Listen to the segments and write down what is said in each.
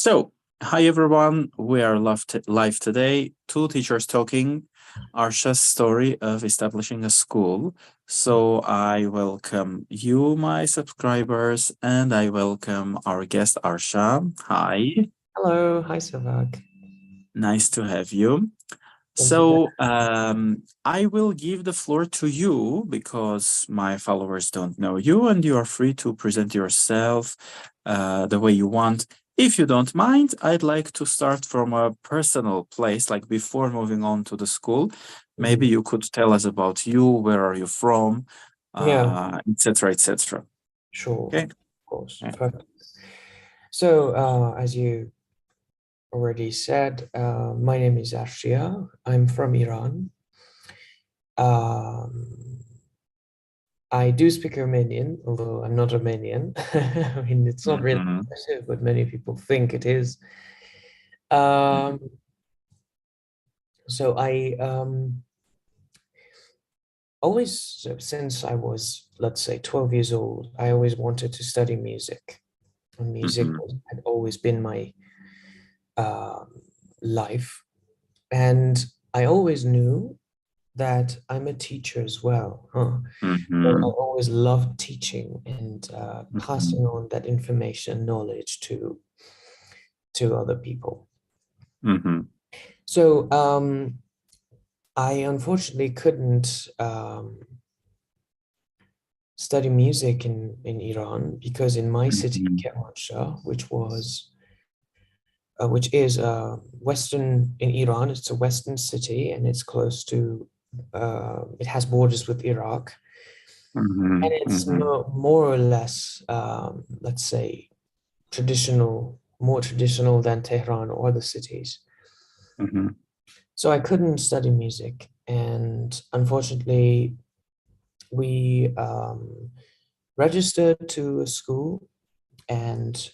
So, hi everyone. We are live today. Two teachers talking. Arshia's story of establishing a school. So, I welcome you, my subscribers, and I welcome our guest Arshia. Hi, Hello, hi Savak. nice to have you. Thank you. So, I will give the floor to you because my followers don't know you, and you are free to present yourself the way you want. If you don't mind, I'd like to start from a personal place, like before moving on to the school. Maybe you could tell us about you, where are you from, Yeah, etc., etc. sure, Okay. of course. Yeah. Perfect. So, as you already said, my name is Arshia. I'm from Iran. Um, I do speak Romanian, although I'm not Romanian. I mean, it's not really Mhm. impressive, but many people think it is. Um, so I always, since I was, let's say, 12 years old, I always wanted to study music. And music Mhm. had always been my life. And I always knew that I'm a teacher as well. So I Mhm. always loved teaching and Mhm. passing on that information, knowledge to other people. Mhm. So I unfortunately couldn't study music in Iran because in my city, Mhm. Kermanshah, which is western in Iran. It's a western city and it's close to, it has borders with Iraq. And Mhm. it's Mhm. more or less, let's say, more traditional than Tehran or other cities. Mhm. So I couldn't study music. And unfortunately, we registered to a school and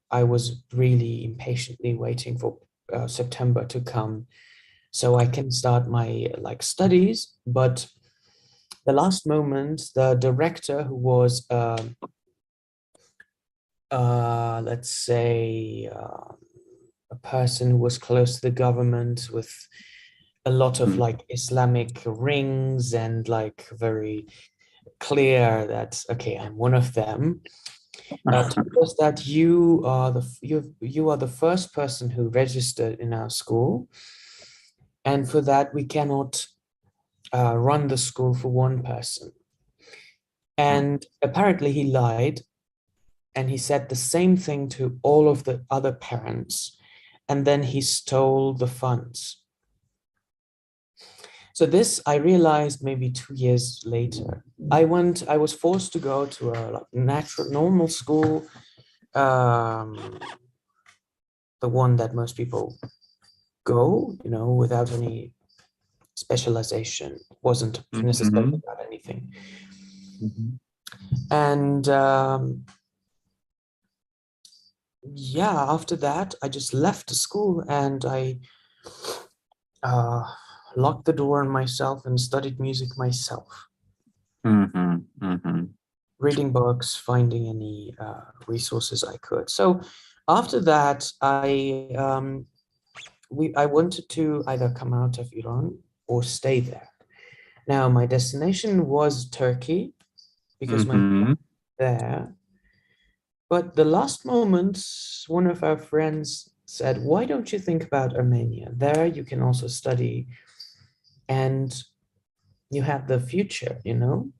I was really impatiently waiting for September to come so I can start my studies. But the last moment, the director, who was let's say a person who was close to the government with a lot of Mhm. Islamic rings and very clear that okay, I'm one of them. Told us that you are the first person who registered in our school, and for that we cannot run the school for one person. And apparently he lied and he said the same thing to all of the other parents, and then he stole the funds. So this I realized maybe 2 years later. I was forced to go to a normal school, um, the one that most people go, without any specialization. Wasn't necessarily Mhm. about anything. Mhm. And yeah, after that, I just left the school and I uh, locked the door on myself and studied music myself, Mhm. Mhm. reading books, finding any resources I could. So after that, I wanted to either come out of Iran or stay there. Now, my destination was Turkey because my Mhm. there. But the last moment, one of our friends said, "Why don't you think about Armenia? There you can also study and you have the future." Mhm.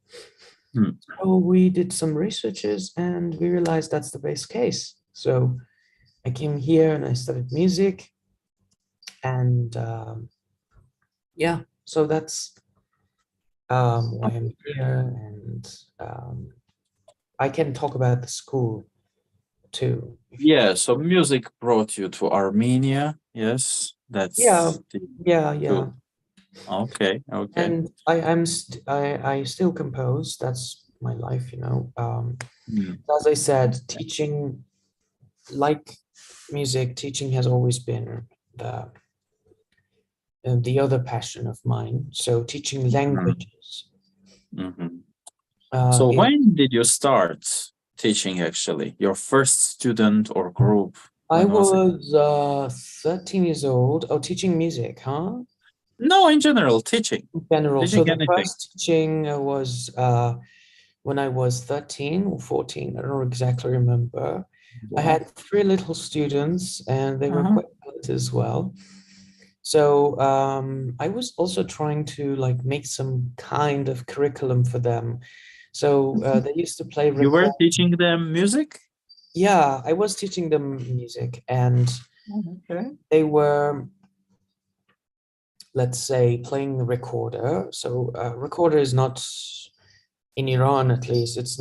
So we did some researches and we realized that's the best case. So I came here and I studied music and yeah, so that's why I'm here. And I can talk about the school too, if you Yeah, want. so music brought you to Armenia. Yes, Yeah, that's the yeah. good. Okay, okay. And I still compose. That's my life. Mm. As I said, teaching, like music, teaching has always been the other passion of mine. So teaching Mhm. languages Mhm. So is when did you start teaching actually? Your first student or group? I When was it? was 13 years old. Oh, teaching music, huh? No, in general, teaching. In general. So Teaching the anything. first teaching was when I was 13 or 14. I don't exactly remember. I Wow. had three little students and they were Uh-huh. quite good as well. So I was also trying to like make some kind of curriculum for them. So they used to play You were record. teaching them music? Yeah, I was teaching them music and Okay. they were, let's say, playing the recorder. So recorder is not in Iran, at least. It's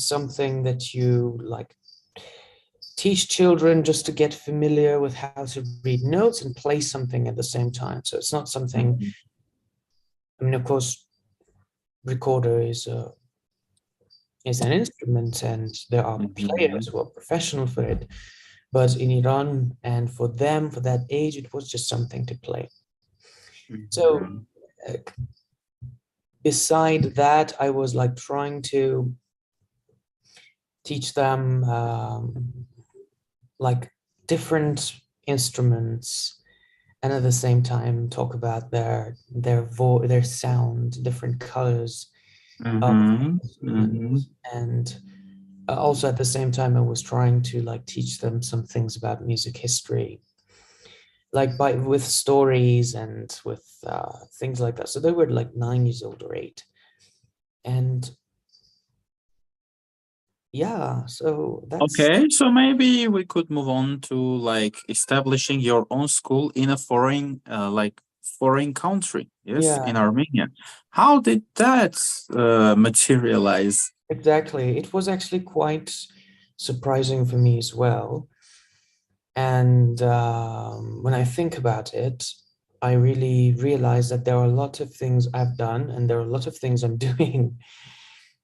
something that you like teach children just to get familiar with how to read notes and play something at the same time. So it's not something, Mhm. I mean, of course, recorder is an instrument and there are players Mhm. who are professional for it. But in Iran and for them, for that age, it was just something to play. So Mhm. uh, beside that, I was like trying to teach them like different instruments and at the same time talk about their sound, different colors of Mhm. Mhm. instruments. And also at the same time, I was trying to like teach them some things about music history, like by with stories and with things like that. So they were like 9 years old or 8. And yeah, so that's Okay, so maybe we could move on to like establishing your own school in a foreign, like foreign country. Yes, yeah, in Armenia. How did that materialize? exactly. It was actually quite surprising for me as well. And when I think about it, I really realize that there are a lot of things I've done and there are a lot of things I'm doing.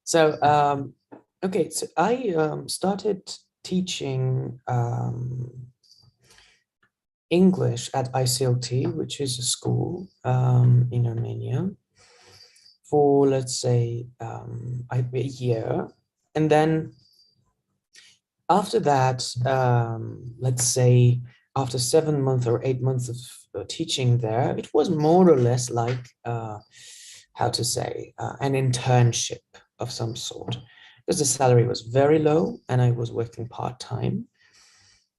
So, okay, so I started teaching English at ICLT, which is a school in Armenia, for let's say a year. And then after that, let's say after 7 months or 8 months of teaching there, it was more or less like, how to say, an internship of some sort, because the salary was very low and I was working part-time.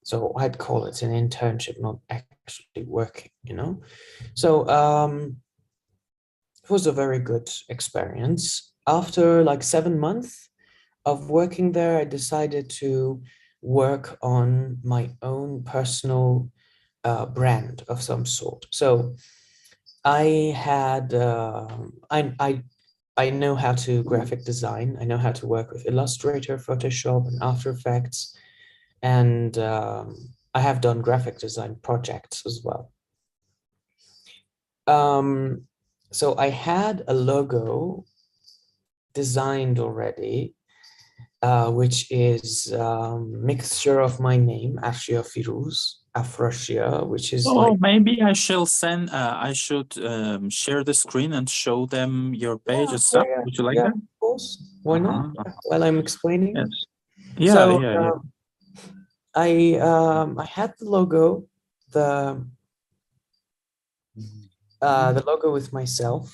So I'd call it an internship, not actually working, you know? So it was a very good experience. After like 7 months of working there, I decided to work on my own personal brand of some sort. So I had I know how to graphic design. I know how to work with Illustrator, Photoshop, and After Effects, and I have done graphic design projects as well. Um, so I had a logo designed already, which is mixture of my name, Arshia Firuz, Afrashia, which is Oh, like, maybe I shall send. I should share the screen and show them your page yeah, and yeah, stuff. yeah, Would you like yeah, that? of course. Why not? Uh-huh. Yeah, while I'm explaining. Yes. Yeah, So yeah, yeah. I had the logo, the Mhm. the logo with myself.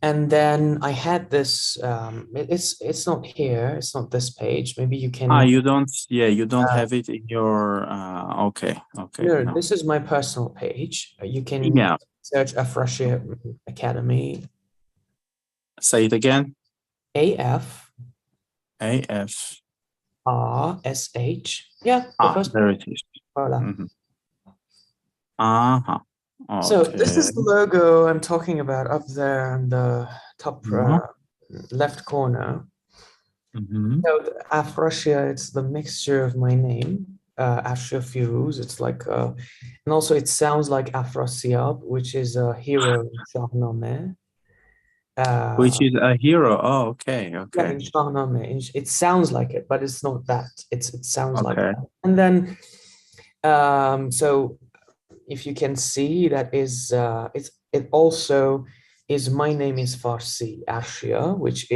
And then I had this, it's not here, it's not this page. Maybe you Ah, can, you don't. Yeah, you don't uh, have it in your. Okay, okay, no, no. this is my personal page. You can Yeah. search Afrashia Academy, Say it again. AF AF. RSH. Yeah, the Ah, first there one. it is. Voila. Mhm. Uh-huh. So this Okay. is the logo I'm talking about up there in the top Uh-huh. left corner. Mhm. So the Afrashia, it's the mixture of my name, Afshia Firuz. It's like, and also it sounds like Afrasiab, which is a hero in Shahnameh. Which Uh, is a hero. Oh, okay, yeah, okay, in Shahnameh, it sounds like it, but it's not that. It sounds like okay. that. And then, so if you can see, that is, it also is my name is Farsi Arshia, which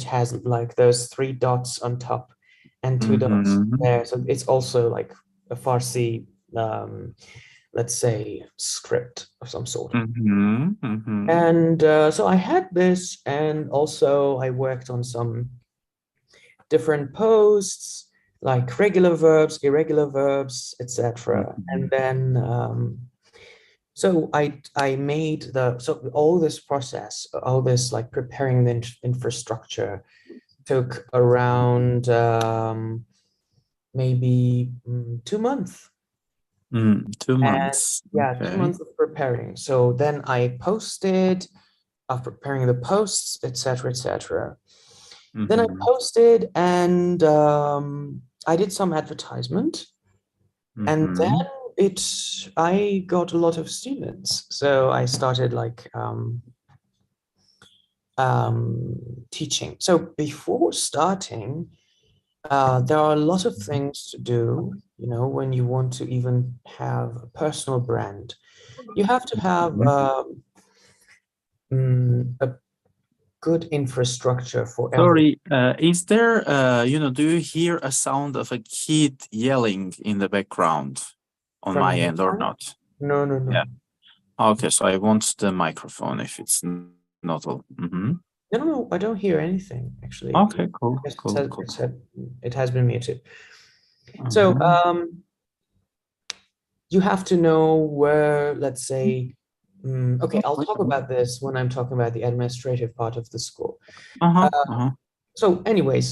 has like those three dots on top and two dots there. So it's also like a Farsi, let's say, script of some sort. And so I had this, and also I worked on some different posts, like regular verbs, irregular verbs, etc. And then so I made so all this process, all this like preparing the infrastructure took around maybe 2 months. 2 months. Yeah, Okay. 2 months of preparing. So then I posted, after preparing the posts, etc., etc. Then I posted, and I did some advertisement, and then I got a lot of students. So I started like teaching. So before starting, there are a lot of things to do, you know, when you want to even have a personal brand. You have to have a good infrastructure for everything. Sorry, is there, do you hear a sound of a kid yelling in the background on From my your end or side? not? No, no, no. Yeah. Okay, so I want the microphone if it's not all. No, no, no, I don't hear anything, actually. Okay, cool, Yes, cool, cool. it has been muted. So you have to know where, let's say, okay, I'll talk about this when I'm talking about the administrative part of the school. So anyways,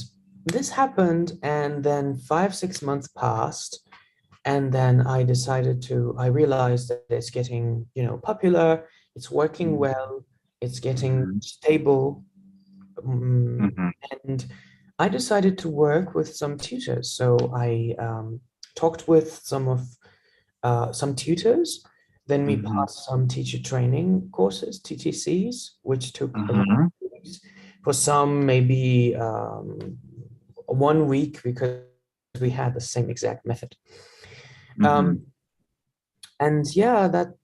this happened, and then 5-6 months passed, and then I realized that it's getting, popular, it's working well, it's getting stable, and I decided to work with some tutors. So I talked with some tutors. Then we passed some teacher training courses, TTCs, which took around 2 weeks. For some, maybe 1 week, because we had the same exact method. And yeah, that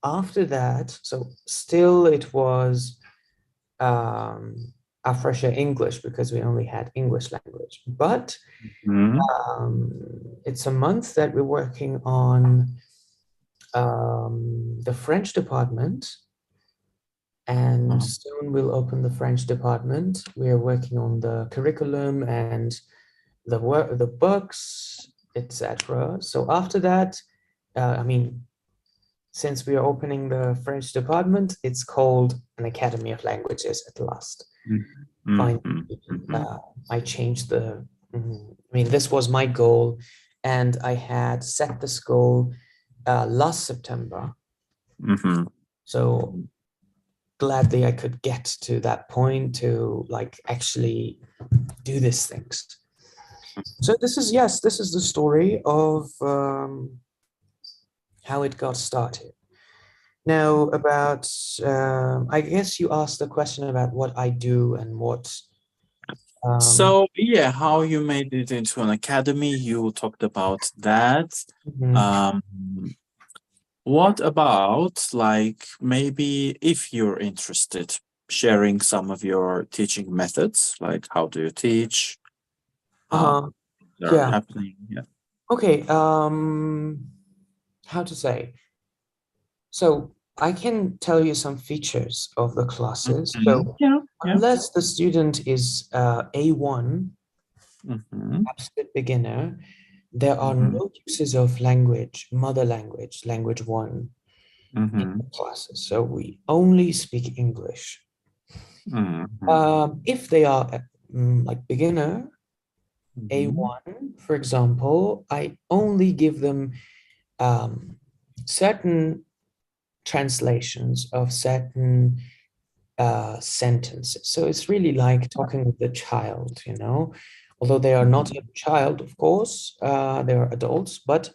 after that, so still it was Afrashia English, because we only had English language. But it's a month that we're working on the French department, and soon we'll open the French department. We are working on the curriculum and the books, etc. So after that, since we are opening the French department, it's called an Academy of Languages at last. Finally, I changed this was my goal, and I had set this goal last September. So gladly I could get to that point to like actually do these things. So this is the story of how it got started. Now about, I guess you asked the question about what I do and what. So yeah, how you made it into an academy, you talked about that. What about, like, maybe if you're interested, sharing some of your teaching methods, like how do you teach? They're happening. Yeah. Okay. How to say? So I can tell you some features of the classes. So unless the student is A1, absolute beginner, there are no uses of mother language, language 1 in the classes. So we only speak English. If they are like beginner, A1, for example, I only give them certain translations of certain sentences. So it's really like talking with the child, although they are not a child, of course, they are adults, but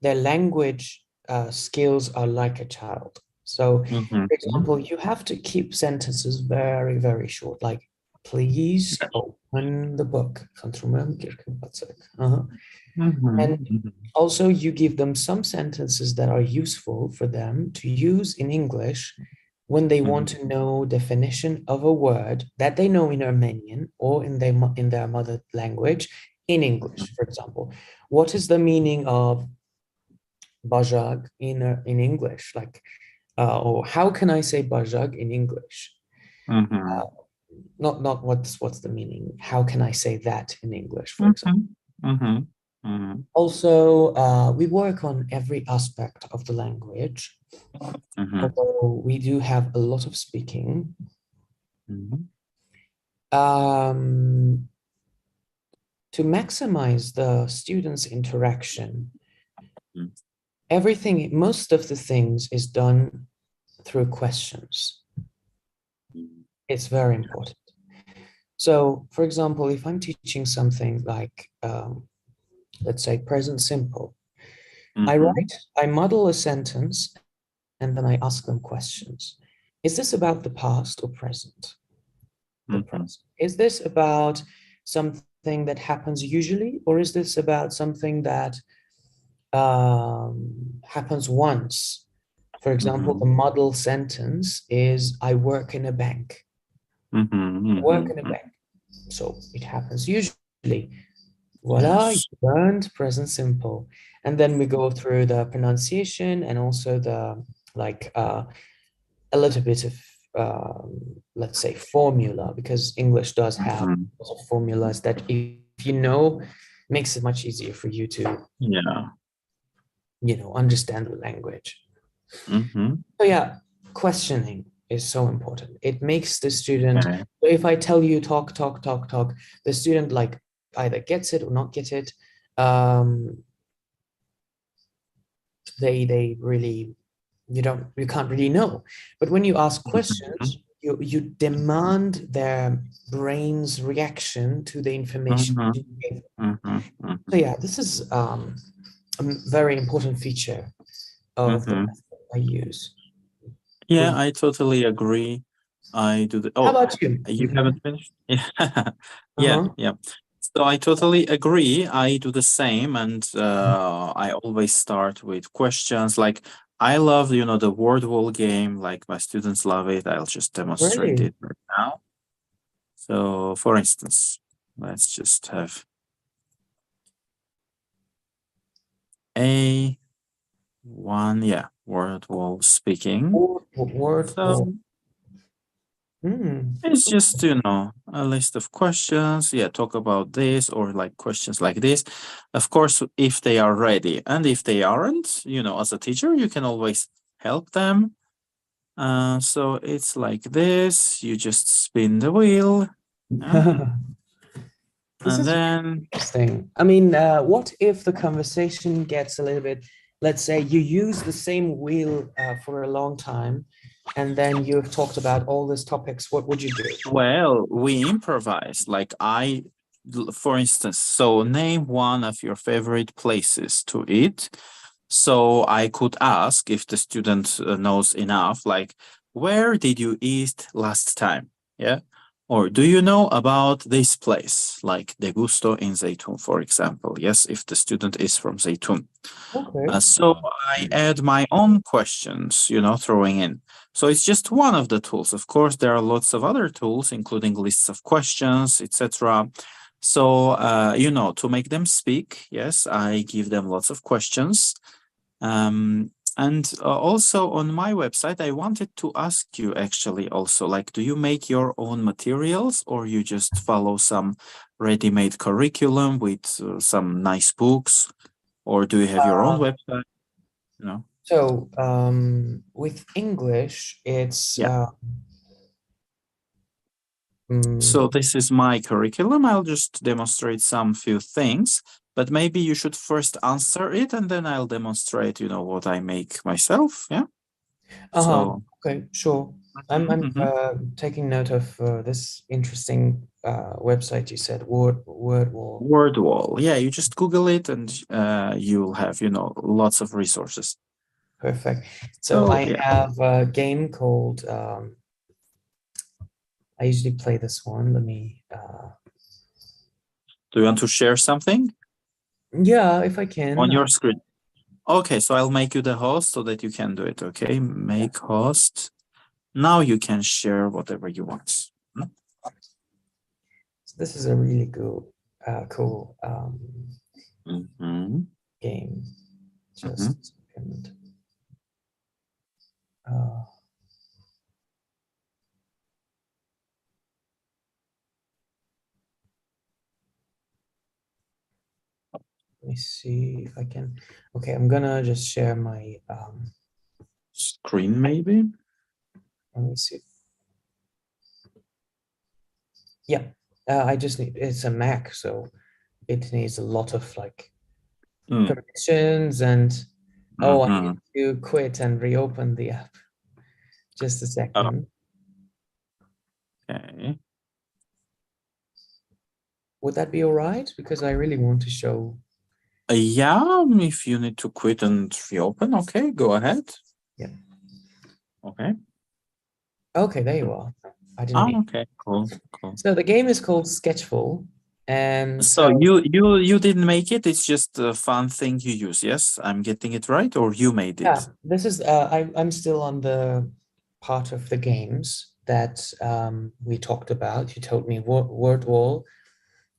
their language skills are like a child. So, for example, you have to keep sentences very, very short, like, please open the book. And also you give them some sentences that are useful for them to use in English when they want to know definition of a word that they know in Armenian or in their mother language in English, for example. What is the meaning of bajag in English? Like, or how can I say bajag in English? Not what's the meaning? How can I say that in English, for example? Also, we work on every aspect of the language. Although we do have a lot of speaking. To maximize the students' interaction, most of the things is done through questions. It's very important. So, for example, if I'm teaching something like, let's say, present simple, I model a sentence and then I ask them questions. Is this about the past or present? The present. Is this about something that happens usually, or is this about something that happens once? For example, the model sentence is, I work in a bank. I work in a bank. So it happens usually. Voila, you learned present simple. And then we go through the pronunciation and also the, like, a little bit of, let's say, formula, because English does have lots of formulas that, if you know, makes it much easier for you to, understand the language. So yeah, questioning is so important. It makes the student, so if I tell you talk, the student like either gets it or not get it. They really, you can't really know. But when you ask questions, you demand their brain's reaction to the information you gave them. So yeah, this is a very important feature of the method I use. Yeah, I totally agree. I do the. How about you? You haven't finished? Yeah. Yeah. So I totally agree. I do the same, and I always start with questions. Like, I love, the word wall game. Like, my students love it. I'll just demonstrate it right now. So, for instance, let's just have a one, word wall speaking. Word wall. It's just, a list of questions. Yeah, talk about this, or like questions like this. Of course, if they are ready, and if they aren't, as a teacher, you can always help them. So it's like this. You just spin the wheel. This is then interesting. I mean, what if the conversation gets a little bit, let's say you use the same wheel for a long time, and then you've talked about all these topics, what would you do? Well, we improvise. Like, for instance, so name one of your favorite places to eat. So I could ask if the student knows enough, like, where did you eat last time? Yeah. Or do you know about this place, like De Gusto in Zeytun, for example? Yes, if the student is from Zeytun. Okay. So I add my own questions, throwing in. So it's just one of the tools. Of course, there are lots of other tools, including lists of questions, etc. So, to make them speak, yes, I give them lots of questions. And also on my website, I wanted to ask you actually also, like, do you make your own materials, or you just follow some ready-made curriculum with some nice books, or do you have your own website? So with English, it's so this is my curriculum. I'll just demonstrate some few things, but maybe you should first answer it, and then I'll demonstrate, what I make myself. Yeah. So okay, sure. I'm taking note of this interesting website you said, Word Wall. Word wall. Yeah, you just Google it, and you'll have, lots of resources. Perfect. So I have a game called, I usually play this one. Let me. Do you want to share something? Yeah, if I can. On your screen. Okay, so I'll make you the host so that you can do it. Okay, make host. Now you can share whatever you want. So this is a really cool game. Just a second. Let me see if I can. Okay, I'm gonna just share my screen, maybe. Let me see. Yeah, I just need. It's a Mac, so it needs a lot of like permissions and. Oh, I need to quit and reopen the app. Just a second. Okay. Would that be all right? Because I really want to show. Yeah, if you need to quit and reopen, okay, go ahead. Yeah. Okay. Okay, there you are. I didn't. Okay, cool. So the game is called Sketchful, and so you didn't make it. It's just a fun thing you use. Yes, I'm getting it right, or you made it? Yeah, this is. I'm still on the part of the games that we talked about. You told me word wall,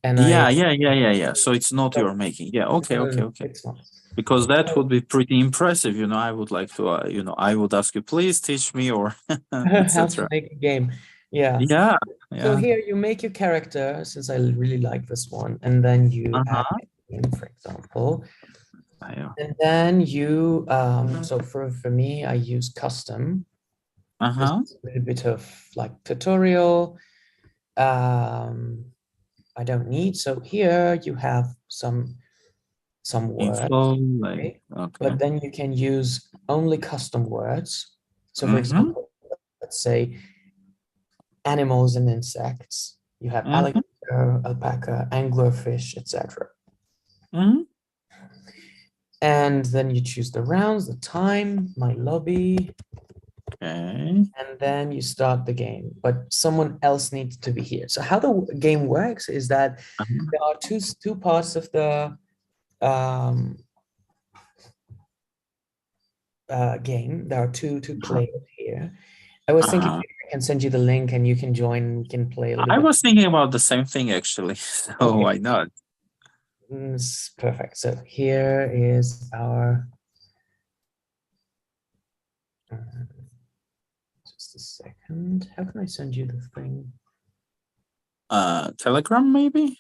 and yeah. So it's not your making. Yeah. Okay. It's not. Because that would be pretty impressive. I would like to. I would ask you, please teach me, or How to etc. make a game. Yeah. Yeah. So here you make your character, since I really like this one, and then you add a name, for example. And then you, so for me, I use custom. Just a little bit of like tutorial. I don't need. So here you have some words. Okay? But then you can use only custom words. So for example, let's say animals and insects. You have alligator, alpaca, anglerfish, etc. And then you choose the rounds, the time, my lobby. Okay. And then you start the game, but someone else needs to be here. So how the game works is that there are two parts of the game. There are two players here. I was thinking maybe I can send you the link and you can join. We can play a little bit. I was thinking about the same thing actually. So why not? It's perfect. So here is our. Just a second. How can I send you the thing? Telegram maybe?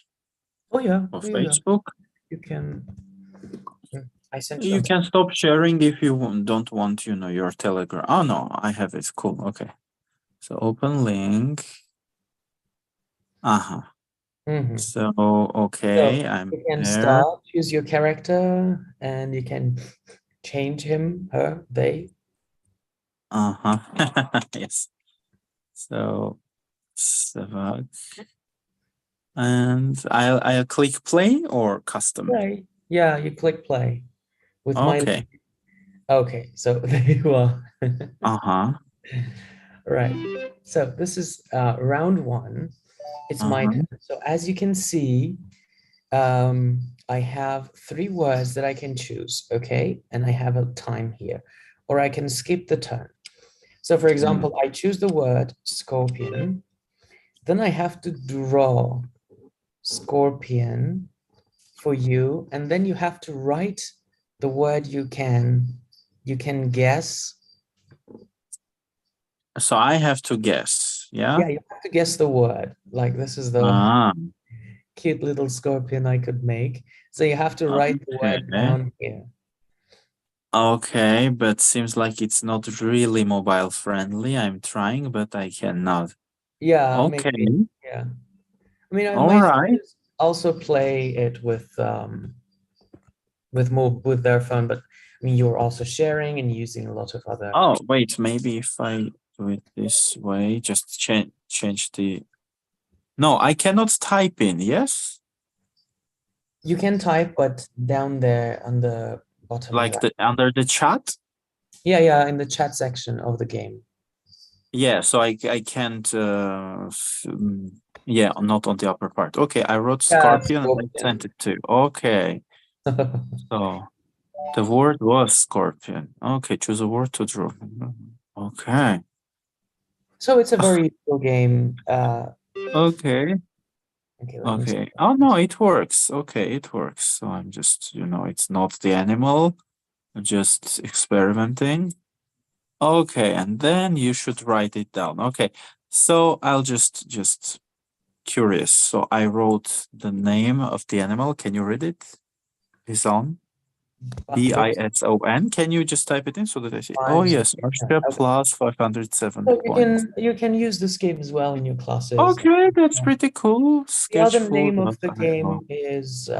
Oh yeah. Or Facebook? You can. I sent you can stop sharing if you don't want, your Telegram. Oh no, I have it. Cool. Okay. So open link. So okay, I'm you can there. start, choose your character, and you can change him, her, they. Yes. So and I'll click play or custom. Play. Yeah, you click play with okay. Okay, so there you are. Right. So this is round one. It's my turn. So as you can see, I have 3 words that I can choose, okay? And I have a time here, or I can skip the turn. So for example, I choose the word scorpion, then I have to draw scorpion for you, and then you have to write the word you can guess. So I have to guess, yeah? Yeah, you have to guess the word. Like this is the cute little scorpion I could make. So you have to write the word down here. Okay, but seems like it's not really mobile friendly. I'm trying, but I cannot. Yeah, okay. Maybe, yeah. I mean, I All might right. also play it with their phone, but I mean, you're also sharing and using a lot of other. Oh, wait, maybe if I do it this way, just change the. No, I cannot type in, yes? You can type, but down there on the bottom. Like under the chat? Yeah, in the chat section of the game. Yeah, so I can't, yeah, not on the upper part. Okay, I wrote scorpion and I sent it to you. Okay. So the word was scorpion. Okay, choose a word to draw. Okay. So it's a very useful game. Okay. Okay, let me see. Okay. Oh no, it works. Okay, it works. So I'm just, it's not the animal, I'm just experimenting. Okay, and then you should write it down. Okay. So I'll just curious. So I wrote the name of the animal. Can you read it? Bison. Bison. Can you just type it in so that I see? Oh Five, yes, Arshia okay. plus 507 So points. you can use this game as well in your classes. Okay, that's pretty cool. The Sketch other food name of of the animal. game is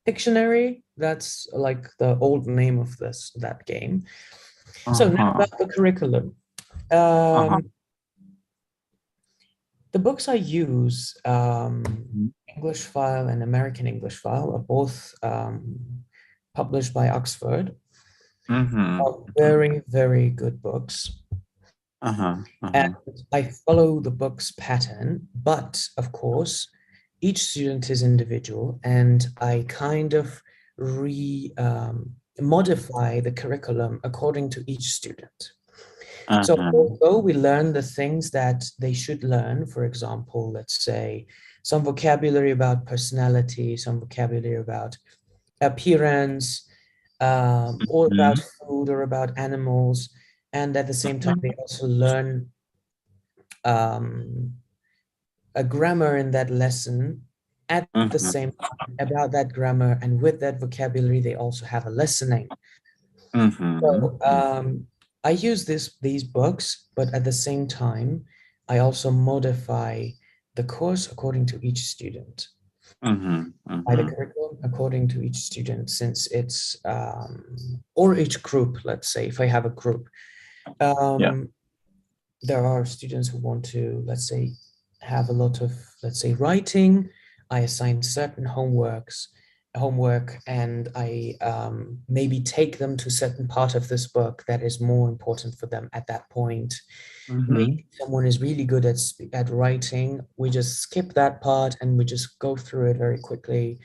Pictionary. That's like the old name of that game. So now Uh-huh. about the curriculum. Uh-huh. The books I use, Mhm. English File and American English File, are both published by Oxford. Mhm. Are very, very good books. Uh-huh. And Uh-huh. I follow the book's pattern, but of course, each student is individual, and I kind of modify the curriculum according to each student. So Uh-huh. although we learn the things that they should learn, for example, let's say some vocabulary about personality, some vocabulary about appearance, or about Mhm. food or about animals, and at the same time, they also learn um, a grammar in that lesson at the Mhm. same time about that grammar, and with that vocabulary, they also have a listening. Mhm. So I use these books, but at the same time, I also modify the course according to each student, Mhm. by the Mhm. curriculum according to each student, since it's or each group. Let's say if I have a group, Yeah. um, there are students who want to, let's say, have a lot of, let's say, writing. I assign certain homework, and I maybe take them to certain part of this book that is more important for them at that point. Mhm. Maybe someone is really good at writing. We just skip that part and we just go through it very quickly,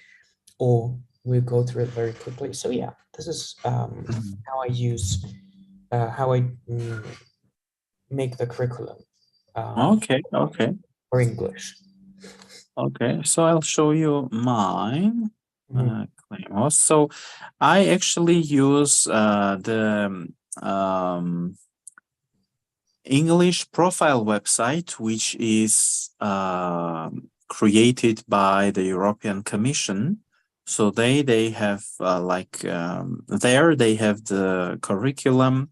or we go through it very quickly. So yeah, this is Mhm. how I use how I make the curriculum Okay. Okay. for English. Okay. So I'll show you mine. Mhm. Claymore. So I actually use the English profile website, which is created by the European Commission. So they have there they have the curriculum,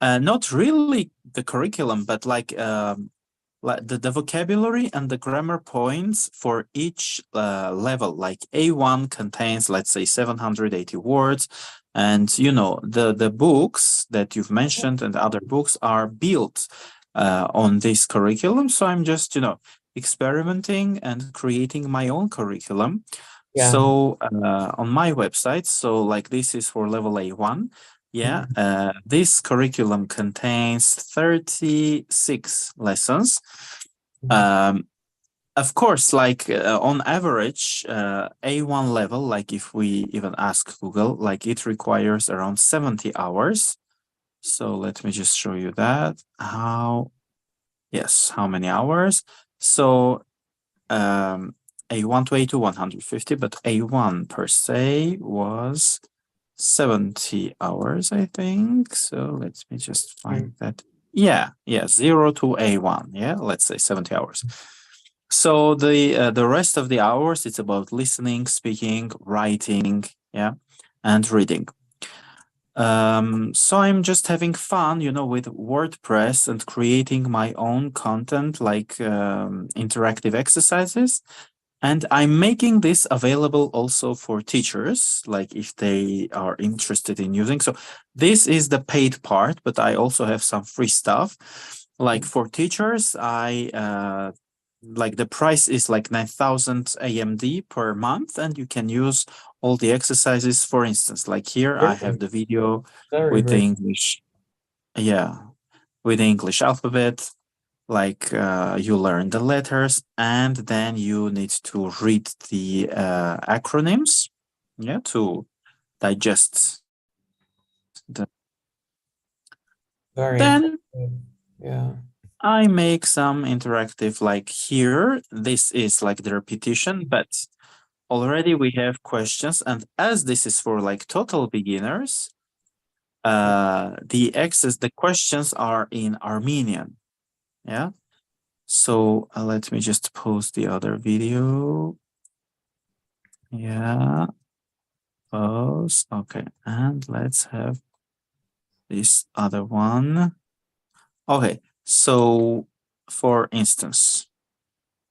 not really the curriculum, but like the vocabulary and the grammar points for each level. Like A1 contains, let's say, 780 words, and the books that you've mentioned and other books are built on this curriculum. So I'm just experimenting and creating my own curriculum. Yeah. So on my website, so like this is for level A1. Yeah, Mhm. this curriculum contains 36 lessons. Mhm. Um, of course, like on average, A1 level, like if we even ask Google, like it requires around 70 hours. So let me just show you that. Yes, how many hours? So A1 to A2, 150, but A1 per se was 70 hours, I think. So let me just Mhm. find that. Yeah, 0 to A1. Yeah, let's say 70 hours. So the rest of the hours, it's about listening, speaking, writing, yeah, and reading. So I'm just having fun, with WordPress and creating my own content, like interactive exercises. And I'm making this available also for teachers, like if they are interested in using. So this is the paid part, but I also have some free stuff. Like for teachers, I like the price is like 9,000 AMD per month, and you can use all the exercises. For instance, like here I have Brilliant. the video Very, with the very. English, yeah, with the English alphabet. Like you learn the letters, and then you need to read the acronyms, yeah, to digest the. Very Then interesting. Yeah. I make some interactive, like here, this is like the repetition, but already we have questions. And as this is for like total beginners, the questions are in Armenian. Yeah. So let me just post the other video. Yeah. Post. Okay. And let's have this other one. Okay. So for instance,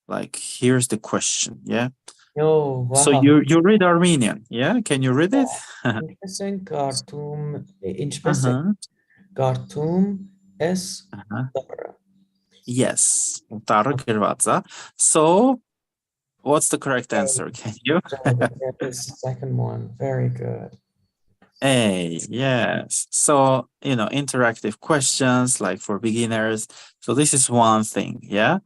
like here's the question. Yeah. Oh, So wow. you read Armenian. Yeah. Can you read it? Interesting cartoon. Interesting Uh-huh. cartoon S. Uh-huh. Yes. Տարը գրված է. So what's the correct answer? Can you? That is the second one. Very good. A, yes. So, interactive questions like for beginners. So this is one thing, yeah?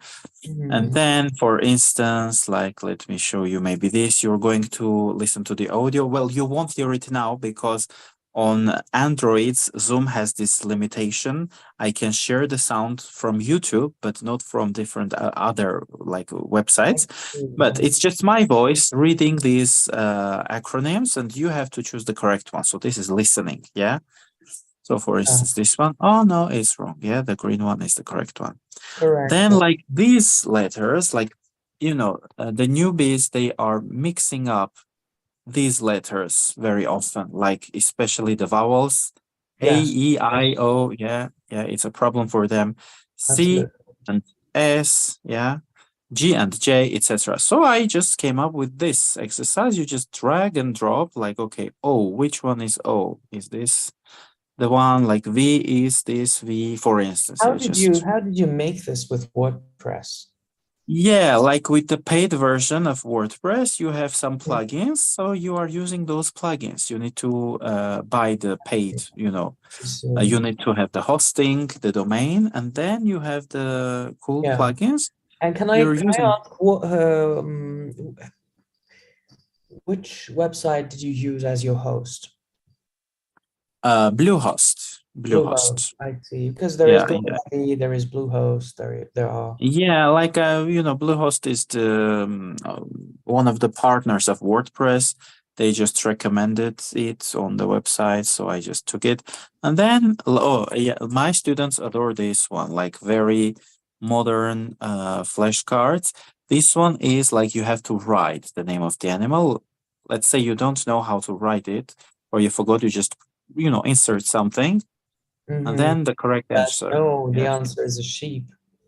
And Mhm. then, for instance, like, let me show you maybe this. You're going to listen to the audio. Well, you won't hear it now because on Androids, Zoom has this limitation. I can share the sound from YouTube, but not from different other like websites. But it's just my voice reading these acronyms, and you have to choose the correct one. So this is listening, yeah? So for instance, this one, oh no, it's wrong. Yeah, the green one is the correct one. Correct. Then like these letters, like, the newbies, they are mixing up these letters very often, like especially the vowels, A, Yes, E, I, O. Yeah, it's a problem for them. C absolutely. and S, yeah, G and J, etc. So I just came up with this exercise. You just drag and drop, like, okay, O, which one is O? Is this the one? Like V, is this V, for instance? How Yeah, did you just how did you make this with WordPress? yeah, like with the paid version of WordPress, you have some plugins. So you are using those plugins. You need to buy the paid, you need to have the hosting, the domain, and then you have the cool Yeah. plugins And can I you're can I using. ask which website did you use as your host? Bluehost. Bluehost, Bluehost. I see. Because there is Yeah, yeah. GoDaddy, there is Bluehost, there are. Yeah, like Bluehost is the one of the partners of WordPress. They just recommended it on the website, so I just took it. And then, oh yeah, my students adore this one, like very modern flashcards. This one is like you have to write the name of the animal. Let's say you don't know how to write it, or you forgot, you just insert something, and Mhm. then the correct answer. No, the Yes. answer is a sheep.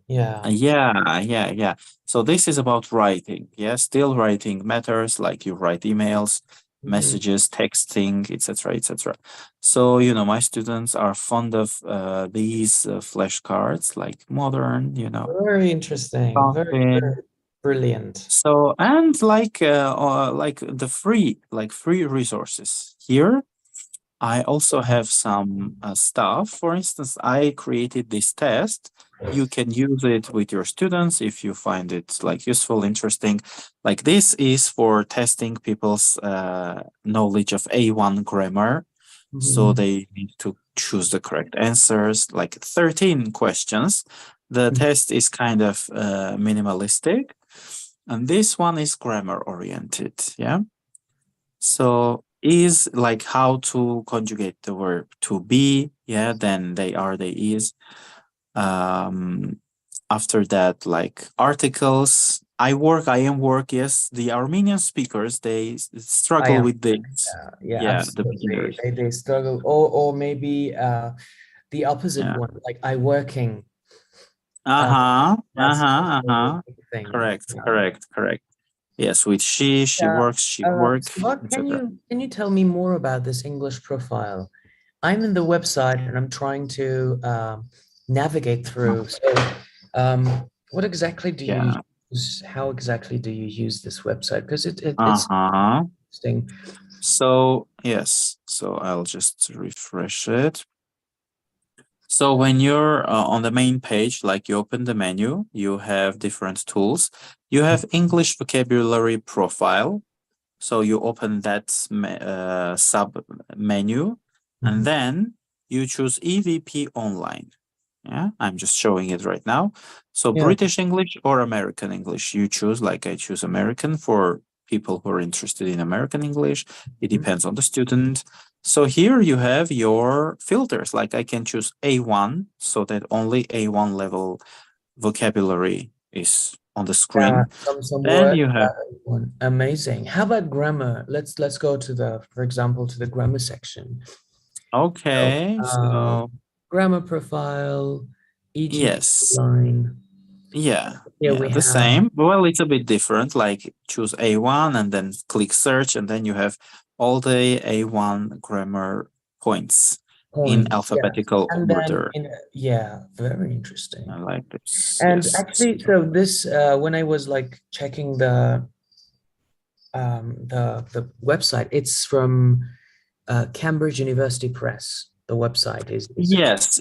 Yeah. Yeah. So this is about writing. Yeah, still writing matters, like you write emails, Mhm. messages, texting, etc., etc. So, my students are fond of these flashcards, like modern, Very interesting. Very, something. very brilliant. So, and like the free resources here. I also have some stuff. For instance, I created this test. You can use it with your students if you find it like useful, interesting. Like this is for testing people's knowledge of A1 grammar. So Mhm. they need to choose the correct answers, like 13 questions. The test is kind of minimalistic. And this one is grammar oriented. Yeah. So is like how to conjugate the verb to be, yeah, then they are, they is. Um, After that, like articles, I am work, yes. The Armenian speakers, they I struggle am. with this. Yeah, Yeah, the absolutely. beginners. They struggle, or maybe the opposite Yeah. one, like I working. Uh, Uh-huh. that's Uh-huh. also a Uh-huh. big thing. Correct, correct, correct. Yes, with she Yeah. works, she work, Scott, etc. can you tell me more about this English profile? I'm in the website and I'm trying to navigate through. So, what exactly do you Yeah. use? How exactly do you use this website? Because it's Uh-huh. interesting. So yes, so I'll just refresh it. So when you're on the main page, like you open the menu, you have different tools. You have English vocabulary profile. So you open that sub menu, and Mhm. then you choose EVP online. Yeah, I'm just showing it right now. So Yeah. British English or American English, you choose. Like I choose American for people who are interested in American English. It depends on the student. So here you have your filters. Like I can choose A1 so that only A1 level vocabulary is on the Yeah, screen. some Then words you have, one. Amazing. How about grammar? Let's go to the, for example, to the grammar section. So, okay, so grammar profile, EG yes. line. Yeah, Here yeah, we the have same. Well, it's a bit different. Like choose A1 and then click search, and then you have all the A1 grammar points in points. Yeah. alphabetical And then order. yeah, very interesting. I like this. And Yes. actually, so this when I was like checking the website, it's from Cambridge University Press. The website is a, Yes,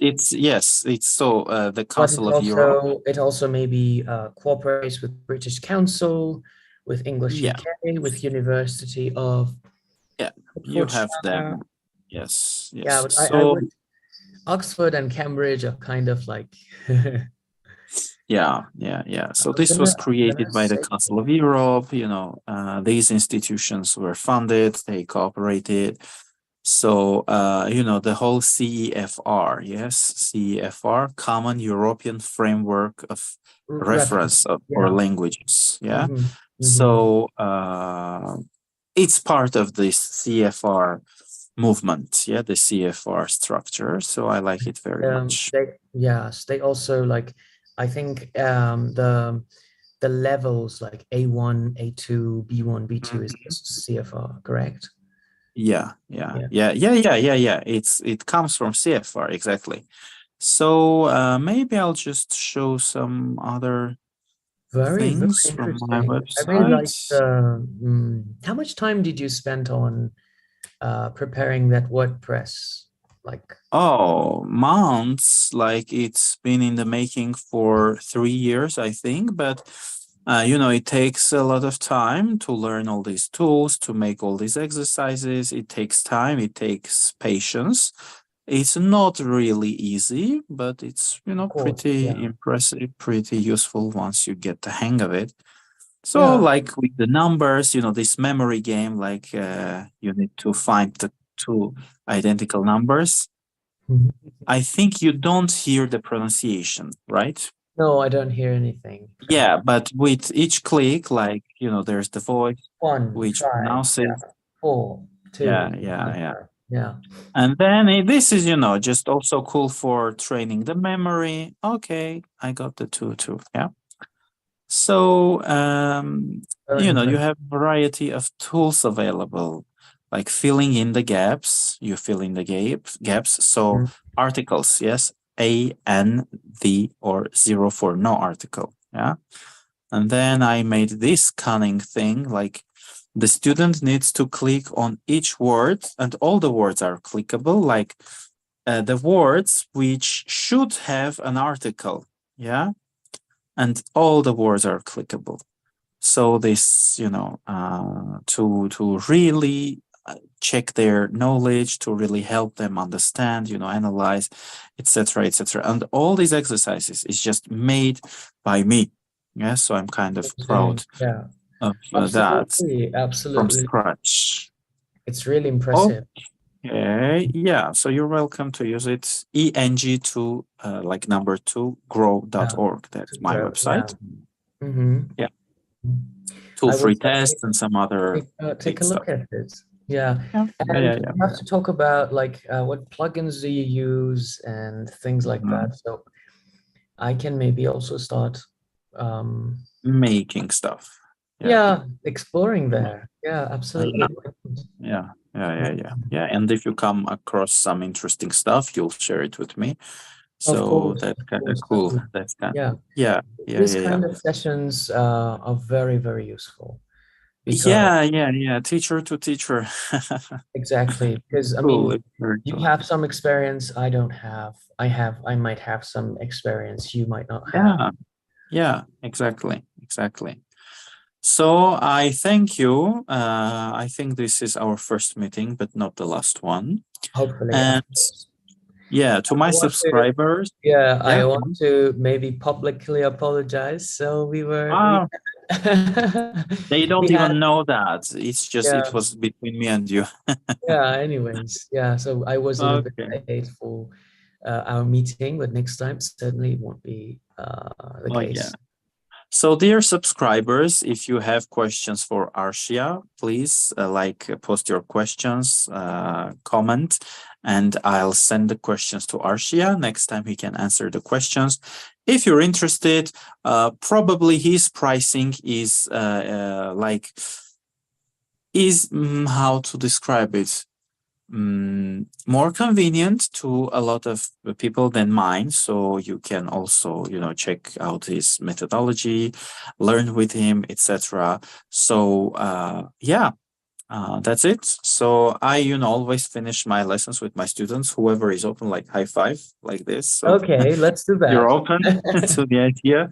it's so the but Council of Europe. it also maybe cooperates with British Council, with English Yeah, UK, with University of yeah, you have Oxfordshire. them. Yes, Yeah, yes. but I So would Oxford and Cambridge are kind of like yeah. So this was I'm gonna created by the say Council of Europe. These institutions were funded, they cooperated. So, the whole CEFR, yes, CEFR, Common European Framework of reference. Reference for Yeah. Languages. Yeah. Hmm. Hmm. So, it's part of this CFR movement. Yeah. The CFR structure. So I like it very much. They also like I think the levels like A1, A2, B1, B2 is Mhm. CFR, correct? Yeah. Yeah. It comes from CFR, exactly. So maybe I'll just show some other Very things from my interesting. I really like website. how much time did you spend on preparing that WordPress? Like, Oh, months. Like it's been in the making for 3 years, I think. But, it takes a lot of time to learn all these tools, to make all these exercises. It takes time, it takes patience. It's not really easy, but it's, of course, pretty yeah. impressive, pretty useful once you get the hang of it. So, Yeah. like with the numbers, this memory game, like you need to find the two identical numbers. Mhm. I think you don't hear the pronunciation, right? No, I don't hear anything from Yeah, but with each click, like, there's the voice one, which five, pronounces. yeah, four, Yeah, two, yeah, like yeah. that. Yeah. And then this is, just also cool for training the memory. Okay, I got the two too. Yeah. So, Very you impressive. have variety of tools available, like filling in the gaps. You fill in the gaps. So Mm. articles, yes, A, N, V, or zero for no article. Yeah. And then I made this cunning thing, like the student needs to click on each word, and all the words are clickable, like the words which should have an article. Yeah. And all the words are clickable. So this, to really check their knowledge, to really help them understand, analyze, etc., etc. And all these exercises is just made by me. Yeah, so I'm kind of Amazing. proud Yeah, of that absolutely, from absolutely. scratch. It's really impressive. Okay, yeah, so you're welcome to use it. ENG2, like number two, Yeah, grow.org. to That's my grow. Yeah. website. Mm-hmm. Yeah, two I will free certainly tests and some other take big a look stuff. at it. Yeah. Yeah, And yeah. we have to talk about like what plugins do you use and things like Mhm. that. So I can maybe also start um Making stuff. Yeah. yeah, exploring Mm. there. Yeah, Uh, absolutely. yeah. And if you come across some interesting stuff, you'll share it with me. So that's Of kind of course, cool. That's kind. yeah. These Yeah. kind of sessions are very, very useful because Yeah. Teacher to teacher. exactly because I Cool. mean It's very you cool. have some experience I don't have. I might have some experience you might not have. Yeah. Exactly. So I thank you. I think this is our first meeting, but not the last one. Hopefully, of And course. Yeah, to my I want to, subscribers. yeah, Yeah. I want to maybe publicly apologize. So Ah, they we don't had, even know that. It's just it yeah, was between me and you. yeah. Anyways, yeah. So I was a little bit Okay. late for our meeting, but next time certainly won't be the Oh yeah. case. So, dear subscribers, if you have questions for Arshia, please post your questions, comment, and I'll send the questions to Arshia. Next time he can answer the questions. If you're interested, probably his pricing is how to describe it, more convenient to a lot of people than mine. So you can also, check out his methodology, learn with him, etc. So yeah, that's it. So I, always finish my lessons with my students. Whoever is open, like high five, like this. So Okay, let's do you're that. open to the idea.